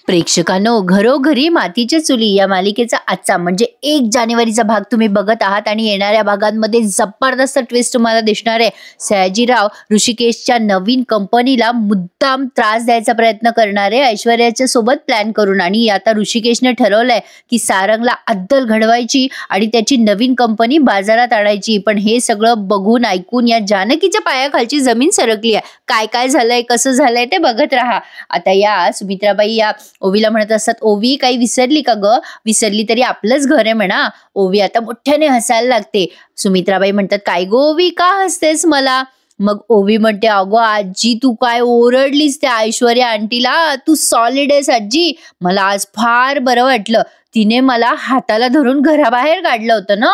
प्रेक्षकांनो, घरोघरी मातीच्या चुली या मालिकेचा आजचा म्हणजे 1 जानेवारीचा भाग तुम्ही बघत आहात आणि येणाऱ्या भागांमध्ये जबरदस्त ट्विस्ट तुम्हाला दिसणार आहे. सयाजीराव ऋषिकेशच्या नवीन कंपनीला मुद्दाम त्रास द्यायचा प्रयत्न करणार आहे ऐश्वर्याच्या सोबत प्लॅन करून. आणि आता ऋषिकेशने ठरवलंय की सारंगला अद्दल घडवायची आणि त्याची नवीन कंपनी बाजारात आणायची. पण हे सगळं बघून ऐकून या जानकीच्या पायाखालची जमीन सरकली आहे. काय काय झालंय, कसं झालंय ते बघत राहा. आता या सुमित्राबाई या ओवीला म्हणत असतात, ओवी काही विसरली का ग? विसरली तरी आपलंच घर आहे म्हणा. ओवी आता मोठ्याने हसायला लागते. सुमित्राबाई म्हणतात, काय गो ओवी, का हसतेस मला? मग ओवी म्हणते, अगो आजी तू काय ओरडलीस त्या ऐश्वर्या आंटीला? तू सॉलिड आहेस आजी. मला आज फार बरं वाटलं. तिने मला हाताला धरून घराबाहेर काढलं होतं ना.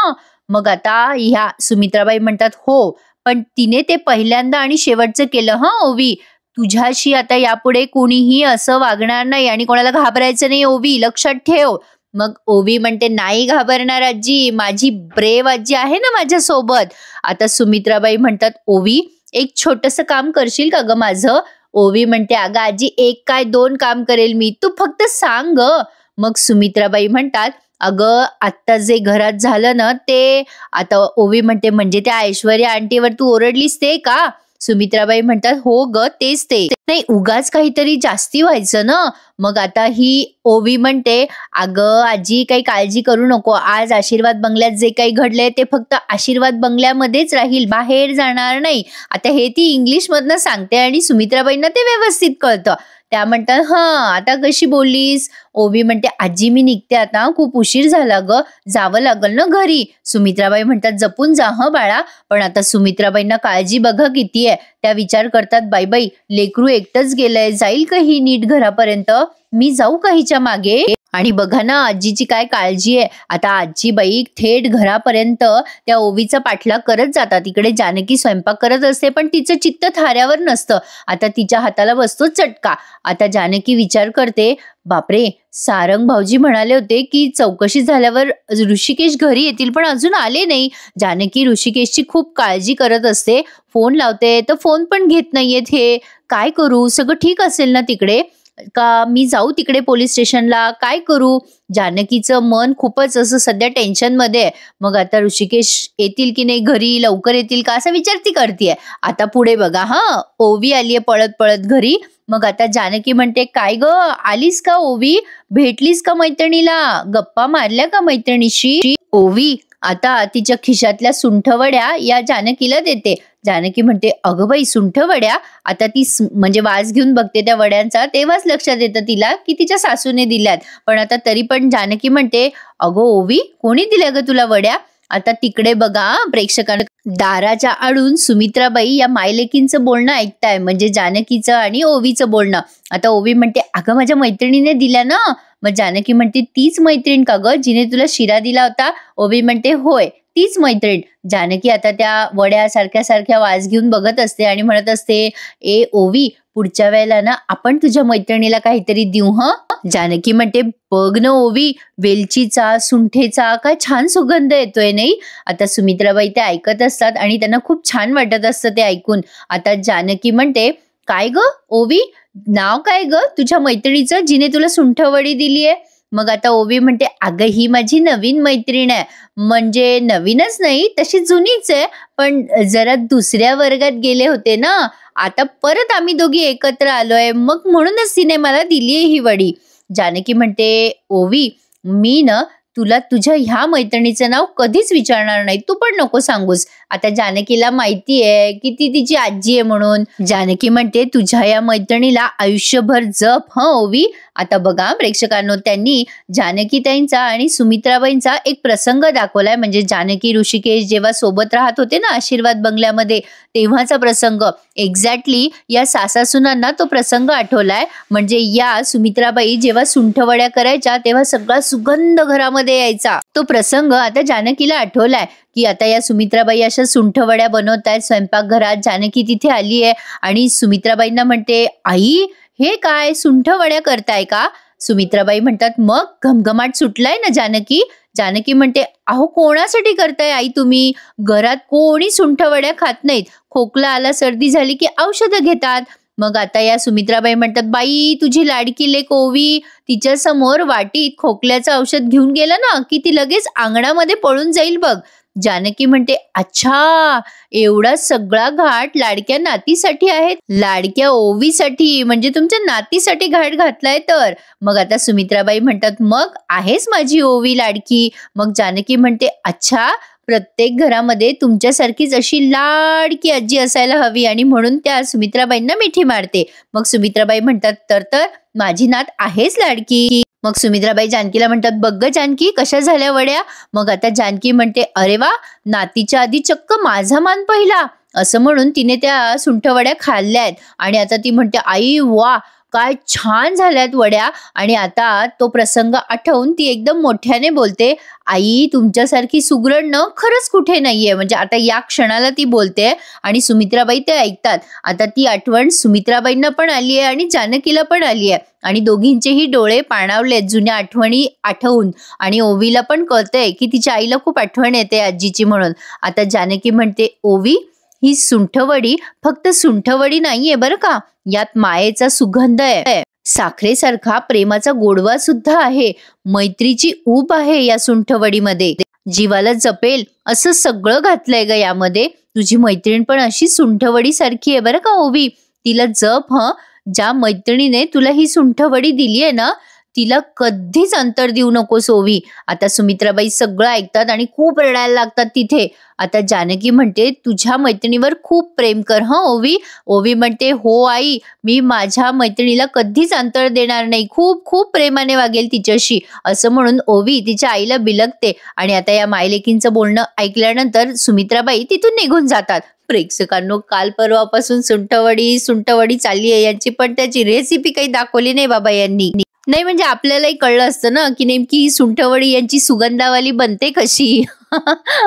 मग आता ह्या सुमित्राबाई म्हणतात, हो पण तिने ते पहिल्यांदा आणि शेवटचं केलं हं ओवी. तुझ्याशी आता यापुढे कोणीही असं वागणार नाही आणि कोणाला घाबरायचं नाही ओवी, लक्षात ठेव. मग ओवी म्हणते, नाही घाबरणार आजी, माझी ब्रेव आजी आहे ना माझ्या सोबत. आता सुमित्राबाई म्हणतात, ओवी एक छोटंसं काम करशील का ग माझं? ओवी म्हणते, अगं आजी एक काय 2 काम करेल मी, तू फक्त सांग ग. मग सुमित्राबाई म्हणतात, अगं आत्ता जे घरात झालं ना ते. आता ओवी म्हणते, म्हणजे त्या ऐश्वर्या आंटीवर तू ओरडलीस ते का? सुमित्राबाई म्हणतात, हो ग तेच ते. नाही उगाच काहीतरी जास्ती व्हायचं ना. मग आता ही ओवी म्हणते, अगं आजी काही काळजी करू नको, आज आशीर्वाद बंगल्यात जे काही घडलंय ते फक्त आशीर्वाद बंगल्यामध्येच राहील, बाहेर जाणार नाही. आता हे ती इंग्लिश मधनं सांगते आणि सुमित्राबाईंना ते व्यवस्थित कळतं. त्या म्हणतात, आता कशी बोललीस? ओवी म्हणते, आजी मी निघते आता, खूप उशीर झाला ग, जावं लागल ना घरी. सुमित्राबाई म्हणतात, जपून जा हं बाळा. पण आता सुमित्राबाईंना काळजी बघा किती आहे. त्या विचार करतात, बाई बाई लेकरू एकटंच गेलंय, जाईल का ही नीट घरापर्यंत? मी जाऊ का हिच्या मागे? आणि बघा ना आजीची काय काळजी आहे. आता आजीबाई थेट घरापर्यंत त्या ओवीचा पाठलाग करत जातात. तिकडे जानकी स्वयंपाक करत असते पण तिचं चित्त थाऱ्यावर नसतं. आता तिच्या हाताला बसतो चटका. आता जानकी विचार करते, बापरे सारंग भाऊजी म्हणाले होते की चौकशी झाल्यावर ऋषिकेश घरी येतील पण अजून आले नाही. जानकी ऋषिकेशची खूप काळजी करत असते. फोन लावते तर फोन पण घेत नाहीयेत. हे काय करू? सगळं ठीक असेल ना तिकडे? का मी जाऊ तिकडे पोलीस स्टेशनला? काय करू? जानकीचं मन खूपच असं सध्या टेन्शन मध्ये आहे. मग आता ऋषिकेश येतील की नाही घरी, लवकर येतील का, असा विचार ती करतीये. आता पुढे बघा ओवी आलीये पळत पळत घरी. मग आता जानकी म्हणते, काय ग आलीस का ओवी? भेटलीस का मैत्रिणीला? गप्पा मारल्या का मैत्रिणीशी? ओवी आता तिच्या खिशातल्या सुंठवड्या या जानकीला देते. जानकी म्हणते, अगं बाई सुंठवड्या? आता ती म्हणजे वास घेऊन बघते त्या वड्यांचा, तेव्हाच लक्षात येतं तिला की तिच्या सासूने दिल्यात. पण आता तरी पण जानकी म्हणते, अगो ओवी कोणी दिल्या ग तुला वड्या? आता तिकडे बघा प्रेक्षकांना दाराच्या आडून सुमित्राबाई या मायलेकींचं बोलणं ऐकताय, म्हणजे जानकीचं आणि ओवीचं बोलणं. आता ओवी म्हणते, अगं माझ्या मैत्रिणीने दिल्या ना. मग जानकी म्हणते, तीच मैत्रीण का ग जिने तुला शिरा दिला होता? ओवी म्हणते, होय तीच मैत्रीण. जानकी आता त्या वड्या सारख्या सारख्या वास घेऊन बघत असते आणि म्हणत असते, ए ओवी पुढच्या वेळेला ना आपण तुझ्या मैत्रिणीला काहीतरी देऊ हं. जानकी म्हणते, बघ ना ओवी वेलचीचा सुंठेचा काय छान सुगंध येतोय नाही. आता सुमित्राबाई ते ऐकत असतात आणि त्यांना खूप छान वाटत असतं ते ऐकून. आता जानकी म्हणते, काय ग ओवी नाव काय ग तुझ्या मैत्रिणीचं जिने तुला सुंठवडी दिलीये? मग आता ओवी म्हणते, अगं ही माझी नवीन मैत्रीण आहे. म्हणजे नवीनच नाही तशी जुनीच आहे, पण जरा दुसऱ्या वर्गात गेले होते ना, आता परत आम्ही दोघी एकत्र आलोय, मग म्हणूनच तिने मला दिली ही वडी. जानकी म्हणते, ओवी मी ना तुला तुझ्या ह्या मैत्रिणीचं नाव कधीच विचारणार नाही, तू पण नको सांगूस. आता जानकीला माहिती आहे की ती तिची आजी आहे म्हणून. जानकी म्हणते, तुझ्या या मैत्रिणीला आयुष्यभर जप ओवी. आता बघा प्रेक्षकांनो, त्यांनी जानकीताईंचा आणि सुमित्राबाईंचा एक प्रसंग दाखवलाय, म्हणजे जानकी ऋषिकेश जेव्हा सोबत राहत होते ना आशीर्वाद बंगल्यामध्ये, तेव्हाचा प्रसंग. एक्झॅक्टली या सासासुनांना तो प्रसंग आठवलाय. म्हणजे या सुमित्राबाई जेव्हा सुंठवड्या करायच्या तेव्हा सगळा सुगंध घरामध्ये यायचा. तो प्रसंग आता जानकीला आठवलाय की आता या सुमित्राबाई अशा सुंठवड्या बनवत आहेत स्वयंपाकघरात. जानकी तिथे आली आहे आणि सुमित्राबाईंना म्हणते, आई हे काय सुंठवड्या करताय का? सुमित्राबाई म्हणतात, मग घमघमाट सुटलाय ना जानकी. जानकी म्हणते, अहो कोणासाठी करताय आई तुम्ही? घरात कोणी सुंठवड्या खात नाहीत. खोकला आला सर्दी झाली की औषधं घेतात. मग आता या सुमित्राबाई म्हणतात, बाई तुझी लाडकी लेक ओवी तिच्या समोर वाटीत खोकल्याचं औषध घेऊन गेलं ना की ती लगेच अंगणामध्ये पळून जाईल बघ. जानकी म्हणते, अच्छा एवढा सगळा घाट लाडक्या नातीसाठी आहे, लाडक्या ओवीसाठी म्हणजे तुमच्या नातीसाठी घाट घातलाय तर. मग आता सुमित्राबाई म्हणतात, मग आहेच माझी ओवी लाडकी. मग जानकी म्हणते, अच्छा प्रत्येक घरामध्ये तुमच्यासारखीच अशी लाडकी आजी असायला हवी आणि म्हणून त्या सुमित्राबाईंना मिठी मारते. मग सुमित्राबाई म्हणतात, तर माझी नात आहेच लाडकी. मग सुमित्राबाई जानकीला म्हणतात, बघ ग जानकी कशा झाल्या वड्या. मग आता जानकी म्हणते, अरे वा नातीच्या आधी चक्क माझा मान पहिला. असं म्हणून तिने त्या सुंठवड्या खाल्ल्यात आणि आता ती म्हणते, आई वा काय छान झाल्यात वड्या. आणि आता तो प्रसंग आठवून ती एकदम मोठ्याने बोलते, आई तुमच्यासारखी सुगरण खरंच कुठे नाहीये. म्हणजे आता या क्षणाला ती बोलते आणि सुमित्राबाई ते ऐकतात. आता ती आठवण सुमित्राबाईंना पण आली आहे आणि जानकीला पण आली आहे आणि दोघींचेही डोळे पाणावलेत जुन्या आठवणी आठवून. आणि ओवीला पण कळतंय की तिच्या आईला खूप आठवण येते आजीची म्हणून. आता जानकी म्हणते, ओवी ही सुंठवडी फक्त सुंठवडी नाहीये बरं का, यात मायेचा सुगंध आहे, साखरेसारखा प्रेमाचा गोडवा सुद्धा आहे, मैत्रीची ऊब आहे या सुंठवडीमध्ये, जीवाला जपेल असं सगळं घातलंय ग यामध्ये. तुझी मैत्रीण पण अशी सुंठवडी सारखी आहे बरं का ओवी, तिला जप ज्या मैत्रिणीने तुला ही सुंठवडी दिली आहे ना तिला कधीच अंतर देऊ नकोस ओवी. आता सुमित्राबाई सगळं ऐकतात आणि खूप रडायला लागतात तिथे. आता जानकी म्हणते, तुझ्या मैत्रिणीवर खूप प्रेम कर ओवी. ओवी म्हणते, हो आई मी माझ्या मैत्रिणीला कधीच अंतर देणार नाही, खूप खूप प्रेमाने वागेल तिच्याशी. असं म्हणून ओवी तिच्या आईला बिलगते. आणि आता या मायलेकींचं बोलणं ऐकल्यानंतर सुमित्राबाई तिथून निघून जातात. प्रेक्षकांनो काल परवापासून सुंठवडी चालली आहे, यांची पण त्याची रेसिपी काही दाखवली नाही बाबा यांनी. नाही म्हणजे आपल्यालाही कळलं असतं ना की नेमकी ही सुंठवडी यांची सुगंधावाली बनते कशी.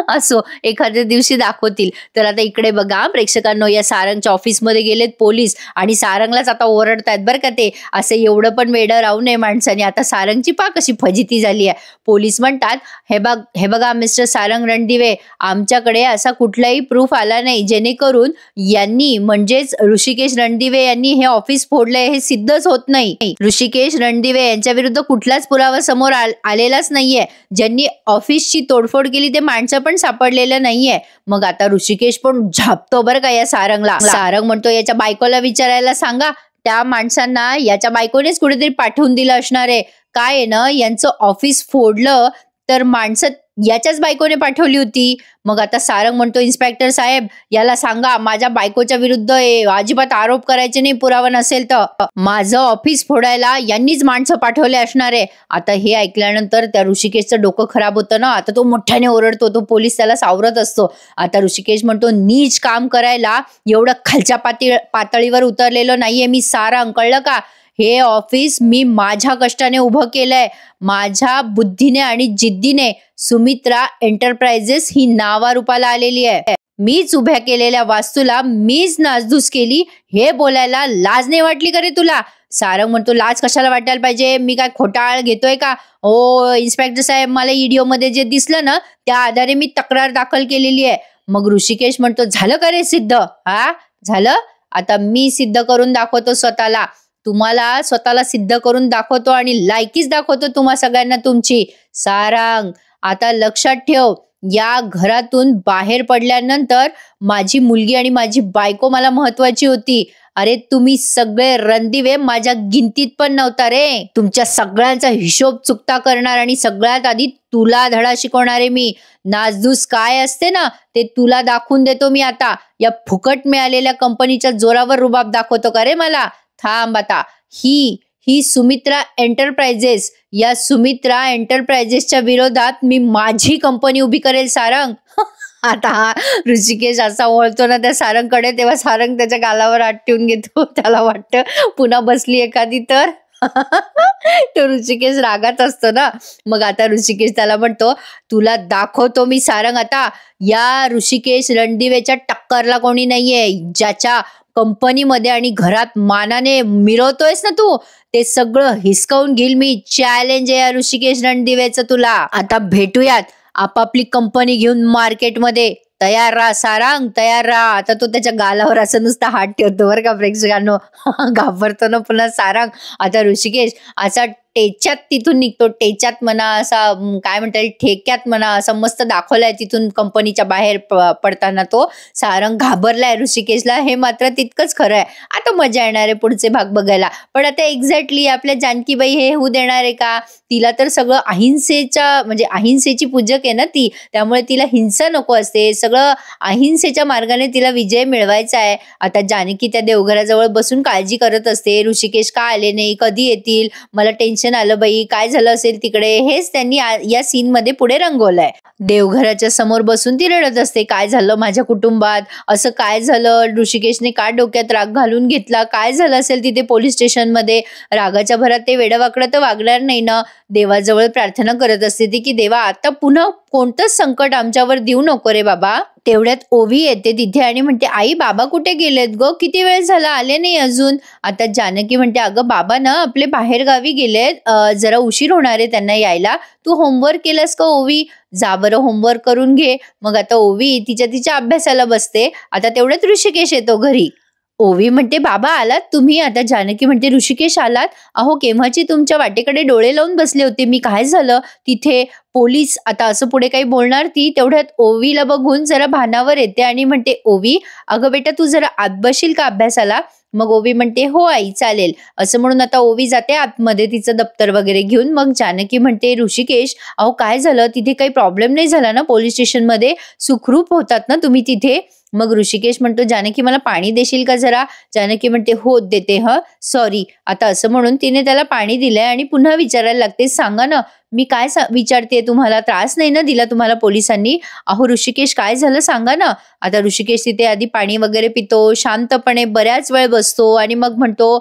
असो एखाद्या दिवशी दाखवतील. तर आता इकडे बघा प्रेक्षकांनो, या सारंगच्या ऑफिसमध्ये गेलेत पोलीस आणि सारंगलाच आता ओरडतायत बरं का ते, असं एवढं पण वेडं राहू नये माणसाने. आता सारंगची कशी फजिती झाली आहे. पोलीस म्हणतात, हे बघा मिस्टर सारंग रणदिवे, आमच्याकडे असा कुठलाही प्रूफ आला नाही जेणेकरून यांनी म्हणजेच ऋषिकेश रणदिवे यांनी हे ऑफिस फोडलंय हे सिद्धच होत नाही. ऋषिकेश रणदिवे यांच्या विरुद्ध कुठलाच पुरावा समोर आलेलाच नाहीये. ज्यांनी ऑफिसची तोडफोड केली ते माणसं पण सापडलेलं नाहीये. मग आता ऋषिकेश पण झापतो बरं का या सारंगला. सारंग म्हणतो, याच्या बायकोला विचारायला सांगा, त्या माणसांना याच्या बायकोनेच कुठेतरी पाठवून दिलं असणार आहे. काय आहे ना, यांचं ऑफिस फोडलं तर माणसं याच्याच बायकोने पाठवली होती. मग आता सारंग म्हणतो, इन्स्पेक्टर साहेब याला सांगा माझ्या बायकोच्या विरुद्ध अजिबात आरोप करायचे नाही, पुरावा नसेल तर. माझं ऑफिस फोडायला यांनीच माणसं पाठवले असणार आहे. आता हे ऐकल्यानंतर त्या ऋषिकेशचं डोकं खराब होतं ना. आता तो मोठ्याने ओरडतो, तो पोलीस त्याला सावरत असतो. आता ऋषिकेश म्हणतो, नीच काम करायला एवढं खालच्या पातळीवर उतरलेलो नाहीये मी सारंग, कळलं का. हे ऑफिस मी माझ्या कष्टाने उभं केलंय, माझ्या बुद्धीने आणि जिद्दीने. सुमित्रा एंटरप्राइजेस ही नावारूपाला आलेली आहे. मीच उभ्या केलेल्या वास्तूला मीच नासधूस केली, हे बोलायला लाज नाही वाटली का रे तुला. सारंग म्हणतो, लाज कशाला वाटायला पाहिजे, मी काय खोटाळ घेतोय का. ओ इन्स्पेक्टर साहेब, मला ईडीओ मध्ये जे दिसलं ना त्या आधारे मी तक्रार दाखल केलेली आहे. मग ऋषिकेश म्हणतो, झालं का रे सिद्ध. झालं, आता मी सिद्ध करून दाखवतो स्वतःला. तुम्हाला स्वतःला सिद्ध करून दाखवतो आणि लायकीच दाखवतो तुम्हा सगळ्यांना तुमची. सारंग आता लक्षात ठेव, या घरातून बाहेर पडल्यानंतर माझी मुलगी आणि माझी बायको मला महत्वाची होती. अरे तुम्ही सगळे रणदिवे माझ्या गिनतीत पण नव्हता रे. तुमच्या सगळ्यांचा हिशोब चुकता करणार आणि सगळ्यात आधी तुला धडा शिकवणारे मी. नासधूस काय असते ना ते तुला दाखवून देतो मी आता. या फुकट मिळालेल्या कंपनीच्या जोरावर रुबाब दाखवतो का रे मला. थांब आता. ही सुमित्रा एंटरप्राइजेस, या सुमित्रा एंटरप्राइजेसच्या विरोधात मी माझी कंपनी उभी करेल सारंग. आता ऋषिकेश असा वळतो ना त्या सारंगकडे, तेव्हा सारंग त्याच्या गालावर हात ठेवून घेतो. त्याला वाटतं पुन्हा बसली एखादी तर. तो ऋषिकेश रागात असतो ना. मग आता ऋषिकेश त्याला म्हणतो, तुला दाखवतो मी सारंग आता. या ऋषिकेश रणदिवेच्या टक्करला कोणी नाहीये. ज्याच्या कंपनीमध्ये आणि घरात मानाने मिरवतोयस ना तू, ते सगळं हिसकावून घेईल मी. चॅलेंज आहे या ऋषिकेश रणदिवेचं तुला. आता भेटूयात आपापली कंपनी घेऊन मार्केटमध्ये. तयार राहा सारंग, तयार राहा. आता तो त्याच्या गालावर असं नुसता हात ठेवतो बरं का प्रेक्षकांनो. घाबरतो ना पुन्हा सारंग. आता ऋषिकेश असा टेच्यात तिथून निघतो. टेच्यात म्हणा, असा काय म्हणता येईल, ठेक्यात म्हणा, असा मस्त दाखवलाय तिथून कंपनीच्या बाहेर पडताना तो. सारंग घाबरलाय ऋषिकेशला, हे मात्र तितकंच खरं आहे. आता मजा येणार आहे पुढचे भाग बघायला. पण आता एक्झॅक्टली आपल्या जानकीबाई हे होऊ देणार आहे का? तिला तर सगळं अहिंसेच्या म्हणजे अहिंसेची पूजक आहे ना ती, त्यामुळे तिला हिंसा नको असते. सगळं अहिंसेच्या मार्गाने तिला विजय मिळवायचा आहे. आता जानकी त्या देवघराजवळ बसून काळजी करत असते. ऋषिकेश का आले नाही, कधी येतील, मला टेन्शन आलं बाई, काय झालं असेल तिकडे, हेच त्यांनी या सीन मध्ये पुढे रंगवलंय. देवघराच्या समोर बसून ती रडत असते. काय झालं माझ्या कुटुंबात, असं काय झालं, ऋषिकेशने का डोक्यात राग घालून घेतला, काय झालं असेल तिथे पोलीस स्टेशन मध्ये. रागाच्या भरात ते वेडवाकडं तर वागणार नाही ना. देवाजवळ प्रार्थना करत असते ती की देवा आता पुन्हा कोणतंच संकट आमच्यावर देऊ नको रे बाबा. तेवढ्यात ओवी येते तिथे आणि म्हणते आई बाबा कुठे गेलेत ग, किती वेळ झाला आले नाही अजून. आता जानकी म्हणते अगं बाबा ना आपले बाहेर गावी गेलेत, जरा उशीर होणार आहे त्यांना यायला. तू होमवर्क केलंस का ओवी, जा बरं होमवर्क करून घे. मग आता ओवी तिच्या अभ्यासाला बसते. आता तेवढ्यात ऋषिकेश येतो घरी. ओवी म्हणते बाबा आलात तुम्ही. आता जानकी म्हणते ऋषिकेश आलात, अहो केव्हाची तुमच्या वाटेकडे डोळे लावून बसले होते मी, काय झालं तिथे पोलीस. आता असं पुढे काही बोलणार ती. तेवढ्यात ओवीला बघून जरा भानावर येते आणि म्हणते ओवी अगं बेटा तू जरा आत बसशील का अभ्यासाला. मग ओवी म्हणते हो आई चालेल. असं म्हणून आता ओवी जाते आतमध्ये तिचं दप्तर वगैरे घेऊन. मग जानकी म्हणते ऋषिकेश अहो काय झालं, तिथे काही प्रॉब्लेम नाही झाला ना, पोलीस स्टेशन मध्ये सुखरूप होतात ना तुम्ही तिथे. मग ऋषिकेश म्हणतो जानकी मला पाणी देशील का जरा. जानकी म्हणते हो देते सॉरी. आता असं म्हणून तिने त्याला पाणी दिलंय आणि पुन्हा विचारायला लागते सांगा ना मी काय विचारते तुम्हाला, त्रास नाही ना दिला तुम्हाला पोलिसांनी. अहो ऋषिकेश काय झालं सांगा ना. आता ऋषिकेश तिथे आधी पाणी वगैरे पितो, शांतपणे बऱ्याच वेळ बसतो आणि मग म्हणतो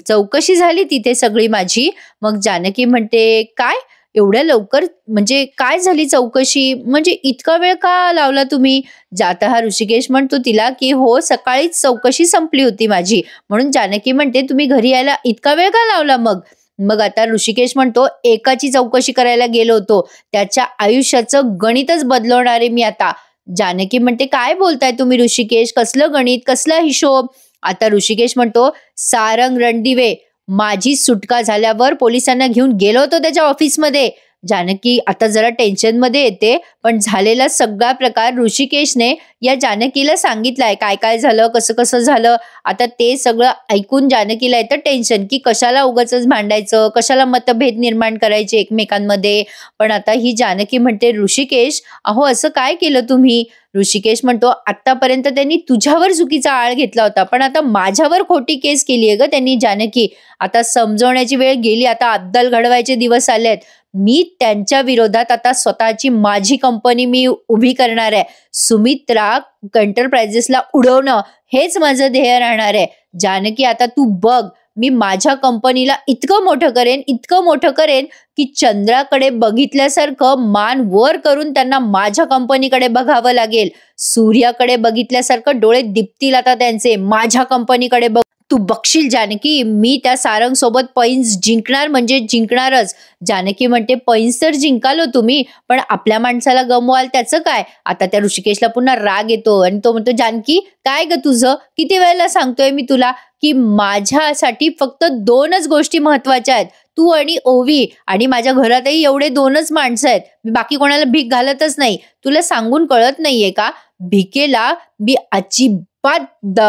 चौकशी झाली तिथे सगळी माझी. मग जानकी म्हणते काय एवढ्या लवकर, म्हणजे काय झाली चौकशी, म्हणजे इतका वेळ का लावला तुम्ही. जाता हा ऋषिकेश म्हणतो तिला की हो सकाळीच चौकशी संपली होती माझी. म्हणून जानकी म्हणते तुम्ही घरी यायला इतका वेळ का लावला मग. मग आता ऋषिकेश म्हणतो एकाची चौकशी करायला गेलो होतो, त्याच्या आयुष्याचं गणितच बदलवणार आहे मी आता. जानकी म्हणते काय बोलताय तुम्ही ऋषिकेश, कसलं गणित, कसला हिशोब. आता ऋषिकेश म्हणतो सारंग रणदिवे माझी सुटका झाल्यावर पोलिसांना घेऊन गेलो होतो त्याच्या ऑफिसमध्ये. जानकी आता जरा टेन्शन मध्ये येते, पण झालेला सगळा प्रकार ऋषिकेशने या जानकीला सांगितलाय, काय काय झालं, कसं कसं झालं. आता ते सगळं ऐकून जानकीला येतं टेन्शन की कशाला उगाचच भांडायचं, कशाला मतभेद निर्माण करायचे एकमेकांमध्ये. पण आता ही जानकी म्हणते ऋषिकेश अहो असं काय केलं तुम्ही. ऋषिकेश म्हणतो आतापर्यंत त्यांनी तुझ्यावर चुकीचा आळ घेतला होता, पण आता माझ्यावर खोटी केस केली आहे ग त्यांनी जानकी. आता समजवण्याची वेळ गेली, आता अद्दल घडवायचे दिवस आलेत. मी त्यांच्या विरोधात आता स्वतःची माझी कंपनी मी उभी करणार आहे. सुमित्रा एंटरप्राइजेसला उडवणं हेच माझं ध्येय राहणार आहे. जानकी आता तू बघ मी माझ्या कंपनीला इतकं मोठं करेन की चंद्राकडे बघितल्यासारखं मान वर करून त्यांना माझ्या कंपनीकडे बघावं लागेल. सूर्याकडे बघितल्यासारखं डोळे दिपतील आता त्यांचे माझ्या कंपनीकडे बघ. तू बघशील जानकी मी त्या सारंग सोबत पैंज जिंकणार म्हणजे जिंकणारच. जानकी म्हणते पैंज तर जिंकालो तुम्ही, पण आपल्या माणसाला गमवाल त्याचं काय. आता त्या ऋषिकेशला पुन्हा राग येतो आणि तो म्हणतो जानकी काय ग तुझं, किती वेळेला सांगतोय मी तुला की माझ्यासाठी फक्त 2च गोष्टी महत्वाच्या आहेत, तू आणि ओवी. आणि माझ्या घरातही एवढे 2च माणसं आहेत, मी बाकी कोणाला भीक घालतच नाही. तुला सांगून कळत नाहीये का, भिकेला मी अजिबात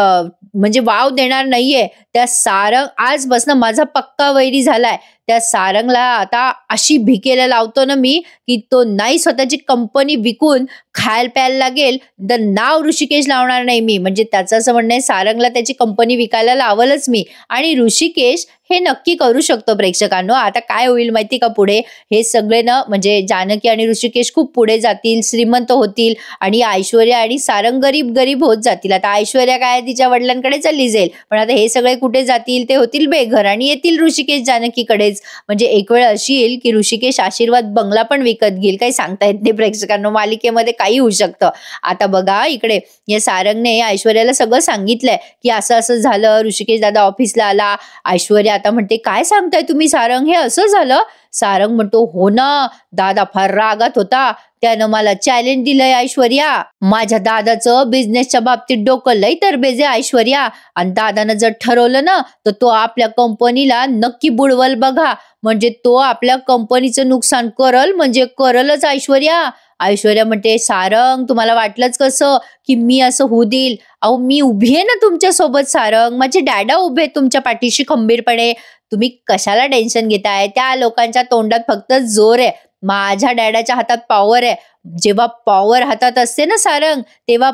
म्हणजे वाव देणार नाहीये. त्या सारंग आजपासून माझा पक्का वैरी झालाय. त्या सारंगला आता अशी भिकेला लावतो ना मी की तो नाही स्वतःची कंपनी विकून खायला प्यायला लागेल तर नाव ऋषिकेश लावणार नाही मी. म्हणजे त्याचं असं म्हणणं आहे सारंगला त्याची कंपनी विकायला लावलच मी. आणि ऋषिकेश हे नक्की करू शकतो प्रेक्षकांनो. आता काय होईल माहिती का पुढे, हे सगळे ना म्हणजे जानकी आणि ऋषिकेश खूप पुढे जातील, श्रीमंत होतील आणि ऐश्वर्या आणि सारंग गरीब होत जातील. आता ऐश्वर्या काय तिच्या वडिलांकडे चालली जाईल, पण आता हे सगळे कुठे जातील, ते होतील बेघर आणि येतील ऋषिकेश जानकीकडेच. म्हणजे एक वेळ अशी येईल की ऋषिकेश आशीर्वाद बंगला पण विकत घेईल, काही सांगता येत नाही प्रेक्षकांनो, मालिकेमध्ये काही होऊ शकतं. आता बघा इकडे या सारंगने ऐश्वर्याला सगळं सांगितलंय की असं असं झालं, ऋषिकेश दादा ऑफिसला आला. ऐश्वर्या आता म्हणते काय सांगताय तुम्ही सारंग, हे असं झालं. सारंग म्हणतो हो ना, दादा फार रागात होता त्यानं मला चॅलेंज दिलंय ऐश्वर्या. माझ्या दादाचं बिझनेसच्या बाबतीत डोकं लय तरबेज आहे ऐश्वर्या, आणि दादानं जर ठरवलं ना तर तो आपल्या कंपनीला नक्की बुडवल बघा. म्हणजे तो आपल्या कंपनीचं नुकसान करल म्हणजे करलच ऐश्वर्या. ऐश्वर्या म्हणते, सारंग तुम्हाला वाटलंच कसं की मी असं होऊ देईल? अहो मी उभी आहे ना तुमच्या सोबत सारंग, माझे डॅडा उभे तुमच्या पाठीशी खंबीरपणे. तुम्ही कशाला टेन्शन घेताय? त्या लोकांच्या तोंडात फक्त जोर आहे, माझ्या डॅडाच्या हातात पॉवर आहे. जेव्हा पॉवर हातात असते ना सारंग, तेव्हा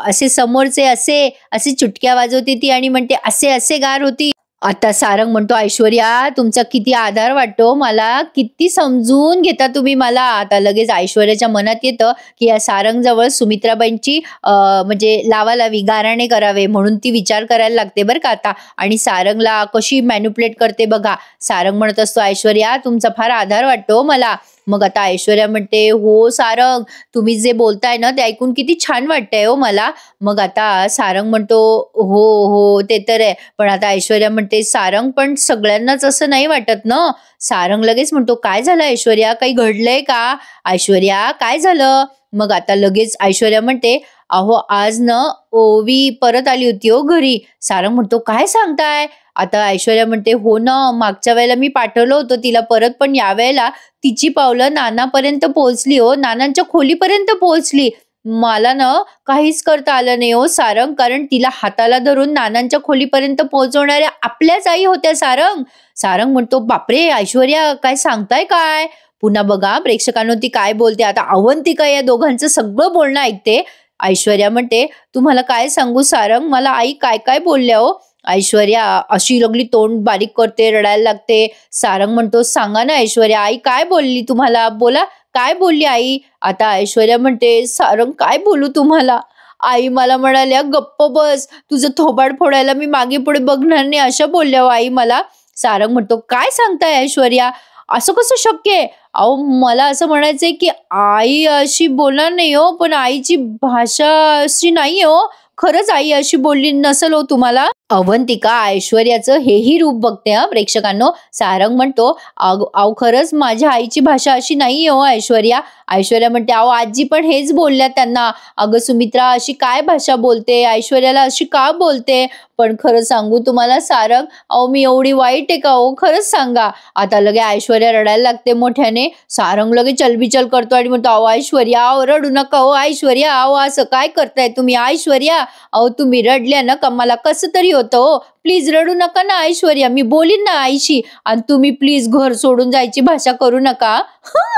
असे समोरचे असे असे चुटक्या वाजवते ती आणि म्हणते असे असे गार होती. आता सारंग म्हणतो, ऐश्वर्या तुमचा किती आधार वाटतो मला, किती समजून घेता तुम्ही मला. आता लगेच ऐश्वर्याच्या मनात येतं की या सारंग जवळ सुमित्राबाईंची म्हणजे लावालावी गाराणे करावे, म्हणून ती विचार करायला लागते बरं का आता. आणि सारंगला कशी मॅन्युप्लेट करते बघा. सारंग म्हणत असतो, ऐश्वर्या तुमचा फार आधार वाटतो मला. मग आता ऐश्वर्या म्हणते, हो सारंग तुम्ही जे बोलताय ना ते ऐकून किती छान वाटतंय हो मला. मग आता सारंग म्हणतो, हो हो ते तर आहे, पण आता ऐश्वर्या म्हणते, सारंग पण सगळ्यांनाच असं नाही वाटत ना. सारंग लगेच म्हणतो, काय झालं ऐश्वर्या, काही घडलंय का? ऐश्वर्या काय झालं? मग आता लगेच ऐश्वर्या म्हणते, अहो आज न ओवी परत आली होती हो घरी. सारंग म्हणतो, काय सांगताय? आता ऐश्वर्या म्हणते, हो ना, मागच्या वेळेला मी पाठवलं होतं तिला परत, पण यावेळेला तिची पावलं नानापर्यंत पोहोचली हो, नानांच्या खोलीपर्यंत पोहोचली. मला ना काहीच करता आलं नाही हो सारंग, कारण तिला हाताला धरून नानांच्या खोलीपर्यंत पोहोचवणाऱ्या आपल्याच आई होत्या सारंग. सारंग म्हणतो, बापरे ऐश्वर्या काय सांगताय काय? पुन्हा बघा प्रेक्षकांनो ती काय बोलते. आता अवंतिका या दोघांचं सगळं बोलणं ऐकते. ऐश्वर्या म्हणते, तुम्हाला काय सांगू सारंग, मला आई काय काय बोलल्या हो. ऐश्वर्या अशी लगली तोंड बारीक करते, रडायला लागते. सारंग म्हणतो, सांगा ना ऐश्वर्या, आई काय बोलली तुम्हाला, बोला काय बोलली आई? आता ऐश्वर्या म्हणते, सारंग काय बोलू तुम्हाला, आई मला म्हणाल्या गप्प बस, तुझं थोबाड फोडायला मी मागे पुढे बघणार नाही, अशा बोलल्या हो आई मला. सारंग म्हणतो, काय सांगताय ऐश्वर्या, असं कसं शक्य आहे? अहो मला असं म्हणायचंय की आई अशी बोलणार नाही हो, पण आईची भाषा अशी नाही हो, खरंच आई अशी बोलली नसेल हो तुम्हाला. अवंतिका ऐश्वर्याचं हेही रूप बघते हा प्रेक्षकांनो. सारंग म्हणतो, अहो खरंच माझ्या आईची भाषा अशी नाही हो ऐश्वर्या. ऐश्वर्या म्हणते, अहो आजी पण हेच बोलल्या त्यांना, अगं सुमित्रा अशी काय भाषा बोलते, ऐश्वर्याला अशी का बोलते? पण खरं सांगू तुम्हाला सारंग, अहो मी एवढी वाईट आहे का हो, खरंच सांगा. आता लगे ऐश्वर्या रडायला लागते मोठ्याने. सारंग लगे चलबिचल करतो आणि म्हणतो, अहो ऐश्वर्या अहो रडू नका हो ऐश्वर्या, अहो असं काय करताय तुम्ही ऐश्वर्या, अहो तुम्ही रडल्या ना का मला कसं तरी होतं हो, प्लीज रडू नका ना ऐश्वर्या, मी बोलीन ना आईशी, आणि तुम्ही प्लीज घर सोडून जायची भाषा करू नका.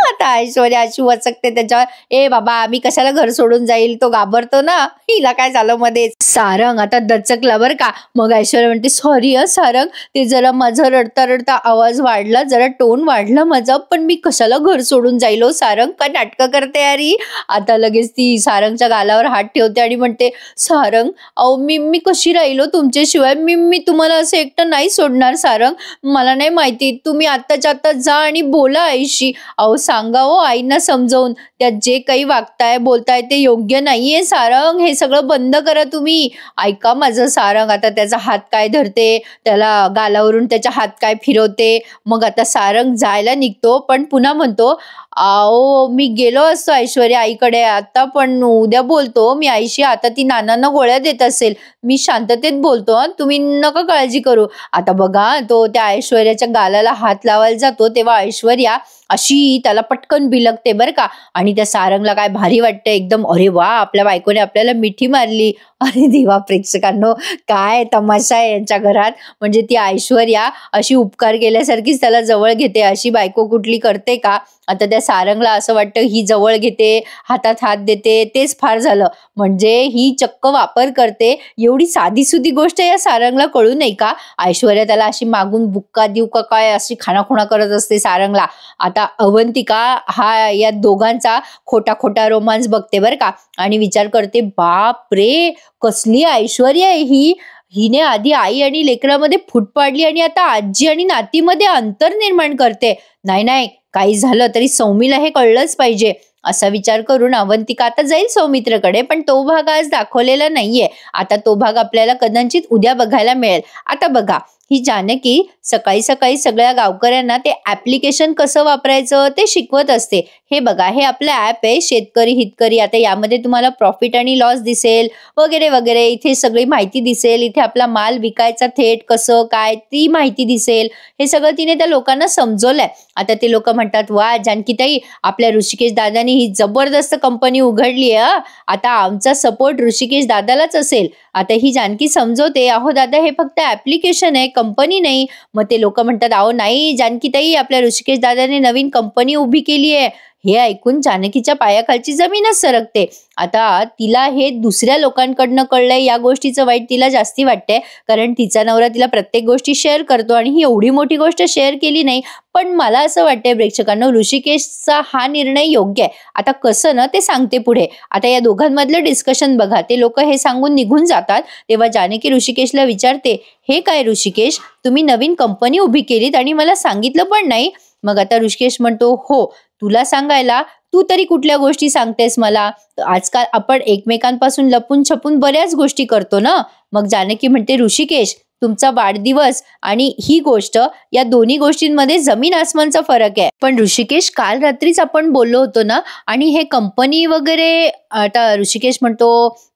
आता ऐश्वर्या अशी वचकते त्याच्यावर, ए बाबा मी कशाला घर सोडून जाईल, तो घाबरतो ना, हिला काय झालं मध्ये. सारंग आता दचकला बर का. मग ऐश्वर्या म्हणते, सॉरी सारंग, ते जरा माझं रडता रडता आवाज वाढला, जरा टोन वाढला माझा, पण मी कशाला घर सोडून जाईल हो सारंग, काय नाटकं करते अरे. आता लगेच ती सारंगच्या गालावर हात ठेवते आणि म्हणते, सारंग अहो मी कशी राहिलो तुमच्याशिवाय, मी तुम्हाला असं एकटं नाही सोडणार सारंग, मला नाही माहिती, तुम्ही आत्ताच्या आत्ता जा आणि बोला आईशी. अहो सांगा हो आईंना समजावून, त्यात जे काही वागताय बोलताय ते योग्य नाहीये सारंग, हे सगळं बंद करा तुम्ही, ऐका माझं सारंग. आता त्याचा हात काय धरते, त्याला गालावरून त्याच्या हात काय फिरवते. मग आता सारंग जायला निघतो, पण पुन्हा म्हणतो, अहो मी गेलो असतो ऐश्वर्या आईकडे आता, पण उद्या बोलतो मी आईशी, आता ती नानांना गोळ्या देत असेल, मी शांततेत बोलतो, तुम्ही नका काळजी करू. आता बघा तो त्या ऐश्वर्याच्या गालाला हात लावायला जातो, तेव्हा ऐश्वर्या अशी त्याला पटकन बिलगते बरं का. आणि त्या सारंगला काय भारी वाटतं एकदम, अरे वा आपल्या बायकोने आपल्याला मिठी मारली. अरे देवा प्रेक्षकांनो, काय तमाशा आहे यांच्या घरात. म्हणजे ती ऐश्वर्या अशी उपकार केल्यासारखीच त्याला जवळ घेते, अशी बायको कुठली करते का? आता त्या सारंगला असं वाटतं ही जवळ घेते, हातात हात देते, तेच फार झालं, म्हणजे ही चक्क वापर करते. एवढी साधी सुधी गोष्ट या सारंगला कळू नाही का? ऐश्वर्या त्याला अशी मागून बुक्का देऊ का काय अशी खाणाखुणा करत असते सारंगला. आता अवंतिका हा या दोघांचा खोटा खोटा रोमांस बघते बरं का, आणि विचार करते, बाप रे कसली ऐश्वर्या आहे ही, हिने आधी आई आणि लेकरामध्ये फूट पाडली आणि आता आजी आणि नातीमध्ये अंतर निर्माण करते. नाही नाही, काही झालं तरी सौमीला हे कळलंच पाहिजे, असा विचार करून अवंतिका आता जाईल सौमित्रकडे, पण तो भाग आज दाखवलेला नाहीये. आता तो भाग आपल्याला कदाचित उद्या बघायला मिळेल. आता बघा ही जानकी सकाळी सकाळी सगळ्या गावकऱ्यांना ते ऍप्लिकेशन कसं वापरायचं ते शिकवत असते. हे बघा, हे आपलं ऍप आहे शेतकरी हितकरी. आता यामध्ये तुम्हाला प्रॉफिट आणि लॉस दिसेल वगैरे वगैरे. इथे सगळी माहिती दिसेल. इथे आपला माल विकायचा थेट कसं काय ती माहिती दिसेल. हे सगळं तिने त्या लोकांना समजवलंय. आता ते लोक म्हणतात, वा जानकीताई, आपल्या ऋषिकेश दादानी ही जबरदस्त कंपनी उघडली आहे. आता आमचा सपोर्ट ऋषिकेश दादालाच असेल. आता ही जानकी समजवते, अहो दादा, हे फक्त ऍप्लिकेशन आहे, कंपनी नाही. मग ते लोक म्हणतात, अहो नाही जानकीताई, आपल्या ऋषिकेश दादाने नवीन कंपनी उभी केली आहे. हे ऐकून जानकीच्या पायाखालची जमीनच सरकते. आता तिला हे दुसऱ्या लोकांकडनं कळलंय, या गोष्टीचं वाईट तिला जास्ती वाटतंय. कारण तिचा नवरा तिला प्रत्येक गोष्टी शेअर करतो आणि ही एवढी मोठी गोष्ट शेअर केली नाही. पण मला असं वाटतंय प्रेक्षकांनो, ऋषिकेशचा हा निर्णय योग्य आहे. आता कसं ना ते सांगते पुढे. आता या दोघांमधलं डिस्कशन बघा. ते लोक हे सांगून निघून जातात. तेव्हा जानकी ऋषिकेशला विचारते, हे काय ऋषिकेश, तुम्ही नवीन कंपनी उभी केलीत आणि मला सांगितलं पण नाही? मग आता ऋषिकेश म्हणतो, हो, तुला सांगायला तू तरी कुठल्या गोष्टी सांगतेस मला? आजकाल आपण एकमेकांपासून लपून छपून बऱ्याच गोष्टी करतो ना. मग जानकी म्हणते, ऋषिकेश, तुमचा वाढदिवस आणि ही गोष्ट, या दोन्ही गोष्टींमध्ये जमीन आसमानचा फरक आहे. पण ऋषिकेश, काल रात्रीच आपण बोललो होतो ना, आणि हे कंपनी वगैरे. आता ऋषिकेश म्हणतो,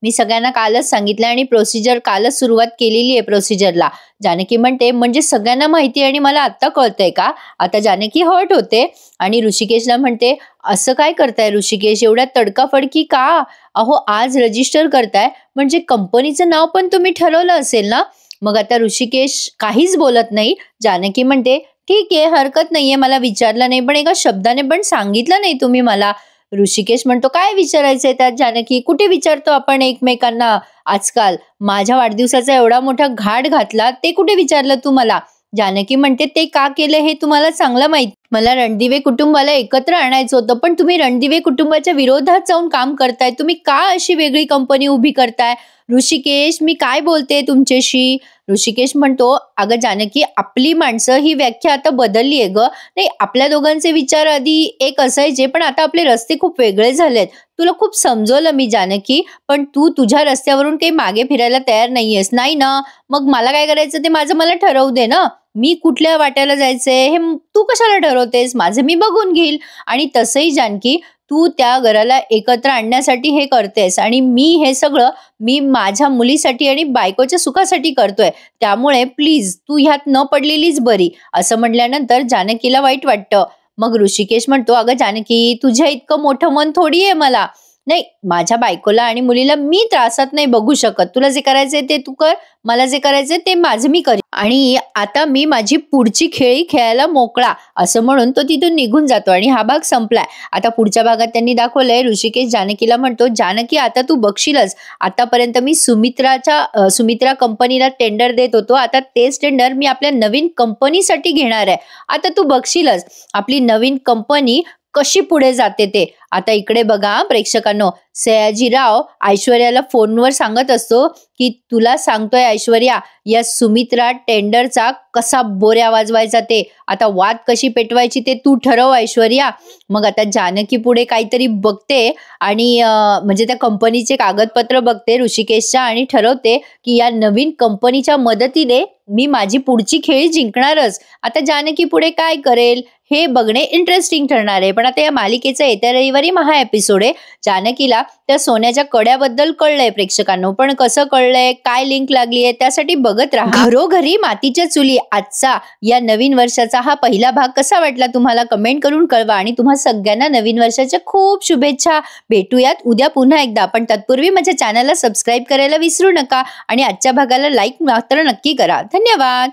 मी सगळ्यांना कालच सांगितलं आणि प्रोसिजर कालच सुरुवात केलेली आहे प्रोसिजरला. जानकी म्हणते, म्हणजे सगळ्यांना माहिती आहे आणि मला आत्ता कळतंय का? आता जानकी हर्ट होते आणि ऋषिकेशला म्हणते, असं काय करताय ऋषिकेश, एवढ्या तडकाफडकी का? अहो, आज रजिस्टर करताय म्हणजे कंपनीचं नाव पण तुम्ही ठरवलं असेल ना? मग आता ऋषिकेश काहीच बोलत नाही. जानकी म्हणते, ठीक आहे, हरकत नाहीये, मला विचारलं नाही, पण एका शब्दाने पण सांगितलं नाही तुम्ही मला. ऋषिकेश म्हणतो, काय विचारायचंय त्यात जानकी? कुठे विचारतो आपण एकमेकांना आजकाल? माझ्या वाढदिवसाचा एवढा मोठा घाट घातला, ते कुठे विचारलं तू मला? जानकी म्हणते, ते का केलं हे तुम्हाला चांगलं माहिती. मला रणदिवे कुटुंबाला एकत्र आणायचं होतं, पण तुम्ही रणदिवे कुटुंबाच्या विरोधात जाऊन काम करताय. तुम्ही का अशी वेगळी कंपनी उभी करताय? ऋषिकेश, मी काय बोलते तुमच्याशी? ऋषिकेश म्हणतो, अगं जानकी, आपली माणसं ही व्याख्या आता बदलली आहे ग. नाही, आपल्या दोघांचे विचार आधी एक असायचे, पण आता आपले रस्ते खूप वेगळे झालेत. तुला खूप समजवलं मी जानकी, पण तू तुझ्या रस्त्यावरून काही मागे फिरायला तयार नाहीयेस. नाही ना? मग मला काय करायचं ते माझं मला ठरवू दे ना. मी कुठल्या वाट्याला जायचंय हे तू कशाला ठरवतेस? माझं मी बघून घेईल. आणि तसंही जानकी, तू त्या घराला एकत्र आणण्यासाठी हे करतेस आणि मी हे सगळं मी माझ्या मुलीसाठी आणि बायकोच्या सुखासाठी करतोय. त्यामुळे प्लीज तू ह्यात न पडलेलीच बरी. असं म्हटल्यानंतर जानकीला वाईट वाटतं. मग ऋषिकेश म्हणतो, अगं जानकी, तुझ्या इतकं मोठं मन थोडी आहे मला. नाही, माझ्या बायकोला आणि मुलीला मी त्रासात नाही बघू शकत. तुला जे करायचंय ते तू कर, मला जे करायचंय ते माझं मी करीन. आणि आता मी माझी पुढची खेळी खेळायला मोकळा. असं म्हणून तो तिथून निघून जातो आणि हा भाग संपलाय. आता पुढच्या भागात त्यांनी दाखवलंय, ऋषिकेश जानकीला म्हणतो, जानकी, आता तू बघशीलच. आतापर्यंत मी सुमित्रा कंपनीला टेंडर देत होतो. आता तेच टेंडर मी आपल्या नवीन कंपनीसाठी घेणार आहे. आता तू बघशीलच आपली नवीन कंपनी कशी पुढे जाते ते. आता इकडे बघा प्रेक्षकांनो, सयाजीराव ऐश्वर्याला फोनवर सांगत असतो की तुला सांगतोय ऐश्वर्या, या सुमित्रा टेंडरचा कसा बोऱ्या वाजवायचा ते, आता वाद कशी पेटवायची ते तू ठरव ऐश्वर्या. मग आता जानकी पुढे काहीतरी बघते आणि म्हणजे त्या कंपनीचे कागदपत्र बघते ऋषिकेशच्या आणि ठरवते की या नवीन कंपनीच्या मदतीने मी माझी पुढची खेळी जिंकणारच. आता जानकी पुढे काय करेल हे बघणे इंटरेस्टिंग ठरणार आहे. पण आता या मालिकेचा येत्या रविवारी महा एपिसोड आहे. जानकीला त्या सोन्याच्या कड्याबद्दल कळलंय प्रेक्षकांनो, पण कसं कळलंय, काय लिंक लागली आहे, त्यासाठी बघत राहा. घरोघरी मातीच्या चुली आजचा या नवीन वर्षाचा हा पहिला भाग कसा वाटला तुम्हाला कमेंट करून कळवा. आणि तुम्हा सगळ्यांना नवीन वर्षाच्या खूप शुभेच्छा. भेटूयात उद्या पुन्हा एकदा, पण तत्पूर्वी माझ्या चॅनलला सबस्क्राईब करायला विसरू नका आणि आजच्या भागाला लाईक मात्र नक्की करा. धन्यवाद.